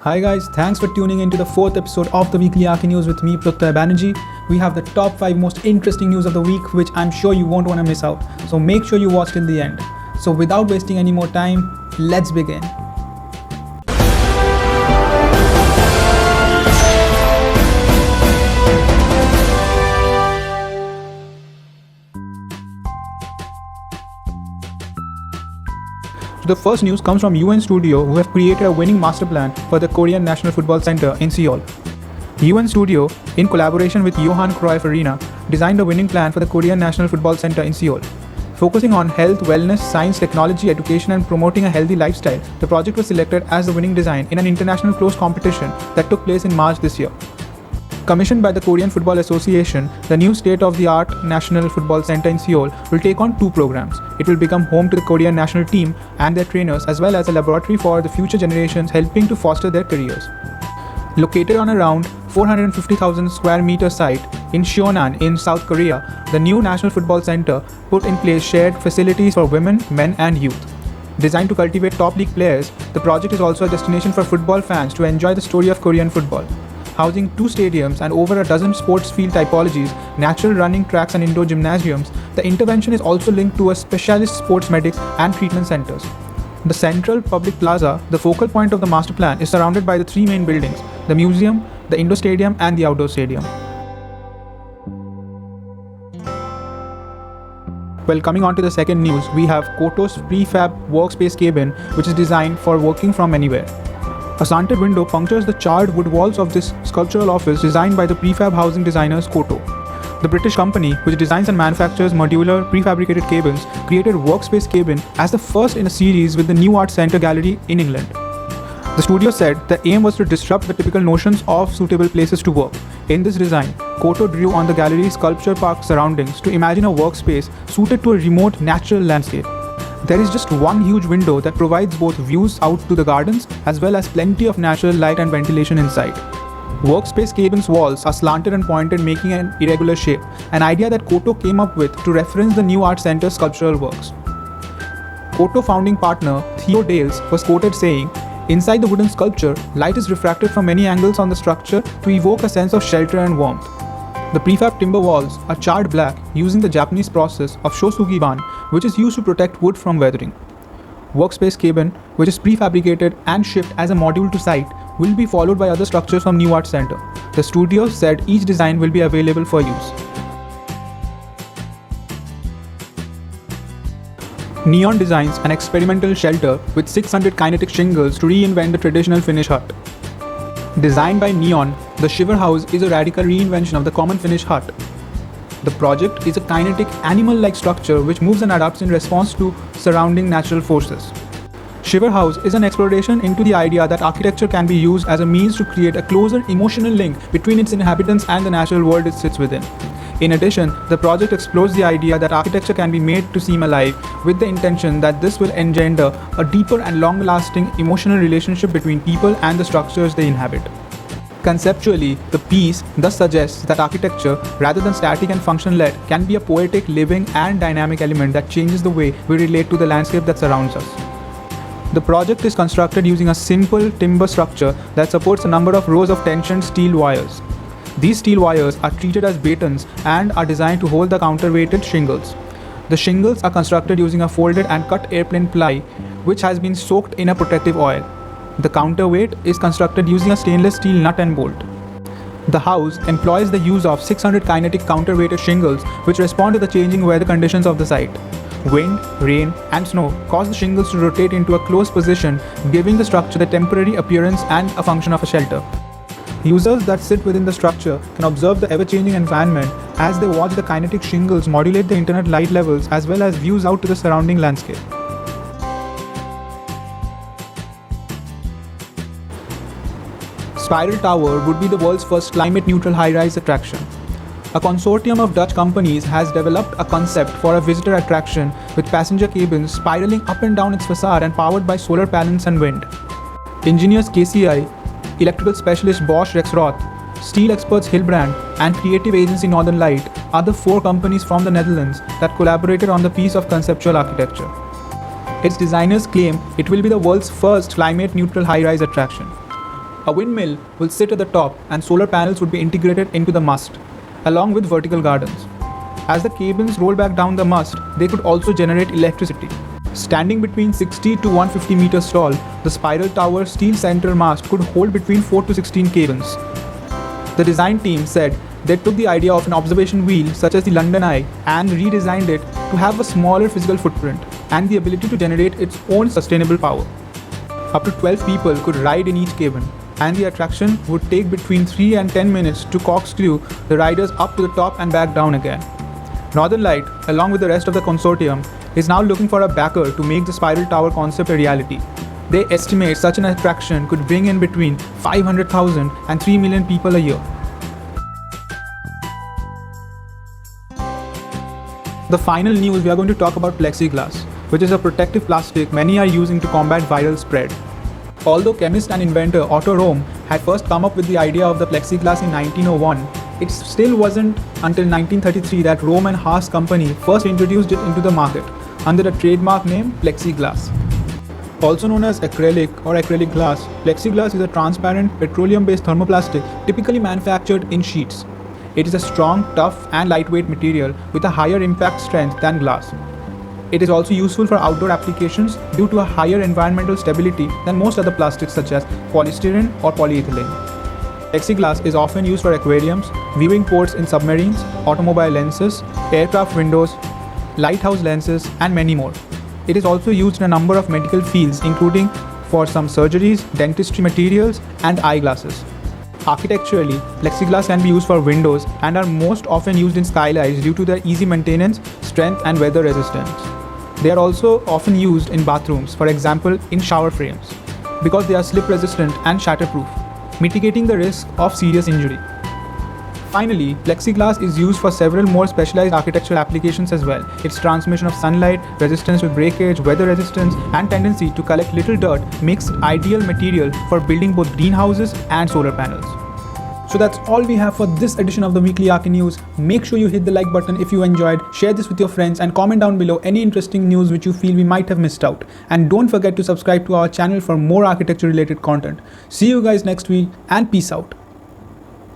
Hi guys, thanks for tuning into the fourth episode of the weekly ArchiNews with me, Pratyay Banerjee. We have the top 5 most interesting news of the week, which I'm sure you won't want to miss out. So make sure you watch till the end. So without wasting any more time, let's begin. The first news comes from UNStudio, who have created a winning master plan for the Korean National Football Center in Seoul. UNStudio, in collaboration with Johan Cruyff Arena, designed a winning plan for the Korean National Football Center in Seoul. Focusing on health, wellness, science, technology, education, and promoting a healthy lifestyle, the project was selected as the winning design in an international closed competition that took place in March this year. Commissioned by the Korean Football Association, the new state-of-the-art National Football Center in Seoul will take on 2 programs. It will become home to the Korean national team and their trainers, as well as a laboratory for the future generations, helping to foster their careers. Located on around 450,000 square meter site in Seonan in South Korea, the new National Football Center put in place shared facilities for women, men and youth. Designed to cultivate top league players, the project is also a destination for football fans to enjoy the story of Korean football. Housing 2 stadiums and over a dozen sports field typologies, natural running tracks and indoor gymnasiums, the intervention is also linked to a specialist sports medics and treatment centers. The central public plaza, the focal point of the master plan, is surrounded by the 3 main buildings: the museum, the indoor stadium and the outdoor stadium. Well, coming on to the second news, we have Koto's prefab workspace cabin, which is designed for working from anywhere. A slanted window punctures the charred wood walls of this sculptural office designed by the prefab housing designers Koto. The British company, which designs and manufactures modular prefabricated cabins, created Workspace cabin as the first in a series with the New Art Centre Gallery in England. The studio said the aim was to disrupt the typical notions of suitable places to work. In this design, Koto drew on the gallery's sculpture park surroundings to imagine a workspace suited to a remote natural landscape. There is just one huge window that provides both views out to the gardens as well as plenty of natural light and ventilation inside. Workspace cabin's walls are slanted and pointed, making an irregular shape, an idea that Koto came up with to reference the New Art Centre's sculptural works. Koto founding partner Theo Dales was quoted saying, "Inside the wooden sculpture, light is refracted from many angles on the structure to evoke a sense of shelter and warmth." The prefab timber walls are charred black using the Japanese process of shosugiban, which is used to protect wood from weathering. Workspace cabin, which is prefabricated and shipped as a module to site, will be followed by other structures from New Art Center. The studio said each design will be available for use. Neon designs an experimental shelter with 600 kinetic shingles to reinvent the traditional Finnish hut. Designed by Neon, the Shiver house is a radical reinvention of the common Finnish hut. The project is a kinetic, animal-like structure which moves and adapts in response to surrounding natural forces. Shiver house is an exploration into the idea that architecture can be used as a means to create a closer emotional link between its inhabitants and the natural world it sits within. In addition, the project explores the idea that architecture can be made to seem alive, with the intention that this will engender a deeper and long-lasting emotional relationship between people and the structures they inhabit. Conceptually, the piece thus suggests that architecture, rather than static and function-led, can be a poetic, living, and dynamic element that changes the way we relate to the landscape that surrounds us. The project is constructed using a simple timber structure that supports a number of rows of tensioned steel wires. These steel wires are treated as batons and are designed to hold the counterweighted shingles. The shingles are constructed using a folded and cut airplane ply, which has been soaked in a protective oil. The counterweight is constructed using a stainless steel nut and bolt. The house employs the use of 600 kinetic counterweighted shingles, which respond to the changing weather conditions of the site. Wind, rain, and snow cause the shingles to rotate into a closed position, giving the structure the temporary appearance and a function of a shelter. Users that sit within the structure can observe the ever-changing environment as they watch the kinetic shingles modulate the internet light levels as well as views out to the surrounding landscape. Spiral Tower would be the world's first climate-neutral high-rise attraction. A consortium of Dutch companies has developed a concept for a visitor attraction with passenger cabins spiraling up and down its facade and powered by solar panels and wind. Engineers KCI, electrical specialist Bosch Rexroth, steel experts Hilbrand, and creative agency Northern Light are the 4 companies from the Netherlands that collaborated on the piece of conceptual architecture. Its designers claim it will be the world's first climate-neutral high-rise attraction. A windmill will sit at the top and solar panels would be integrated into the mast, along with vertical gardens. As the cabins roll back down the mast, they could also generate electricity. Standing between 60 to 150 meters tall, the spiral tower steel center mast could hold between 4 to 16 cabins. The design team said they took the idea of an observation wheel such as the London Eye and redesigned it to have a smaller physical footprint and the ability to generate its own sustainable power. Up to 12 people could ride in each cabin, and the attraction would take between 3 and 10 minutes to corkscrew the riders up to the top and back down again. Northern Light, along with the rest of the consortium, is now looking for a backer to make the spiral tower concept a reality. They estimate such an attraction could bring in between 500,000 and 3 million people a year. The final news, we are going to talk about Plexiglass, which is a protective plastic many are using to combat viral spread. Although chemist and inventor Otto Röhm had first come up with the idea of the Plexiglass in 1901, it still wasn't until 1933 that Röhm and Haas company first introduced it into the market under the trademark name Plexiglass. Also known as acrylic or acrylic glass, Plexiglass is a transparent petroleum-based thermoplastic typically manufactured in sheets. It is a strong, tough and lightweight material with a higher impact strength than glass. It is also useful for outdoor applications due to a higher environmental stability than most other plastics such as polystyrene or polyethylene. Plexiglass is often used for aquariums, viewing ports in submarines, automobile lenses, aircraft windows, lighthouse lenses, and many more. It is also used in a number of medical fields, including for some surgeries, dentistry materials, and eyeglasses. Architecturally, plexiglass can be used for windows and are most often used in skylights due to their easy maintenance, strength, and weather resistance. They are also often used in bathrooms, for example in shower frames, because they are slip resistant and shatterproof, mitigating the risk of serious injury. Finally, plexiglass is used for several more specialized architectural applications as well. Its transmission of sunlight, resistance to breakage, weather resistance, and tendency to collect little dirt makes it ideal material for building both greenhouses and solar panels. So that's all we have for this edition of the weekly ArchiNews. Make sure you hit the like button if you enjoyed, share this with your friends, and comment down below any interesting news which you feel we might have missed out. And don't forget to subscribe to our channel for more architecture related content. See you guys next week, and peace out.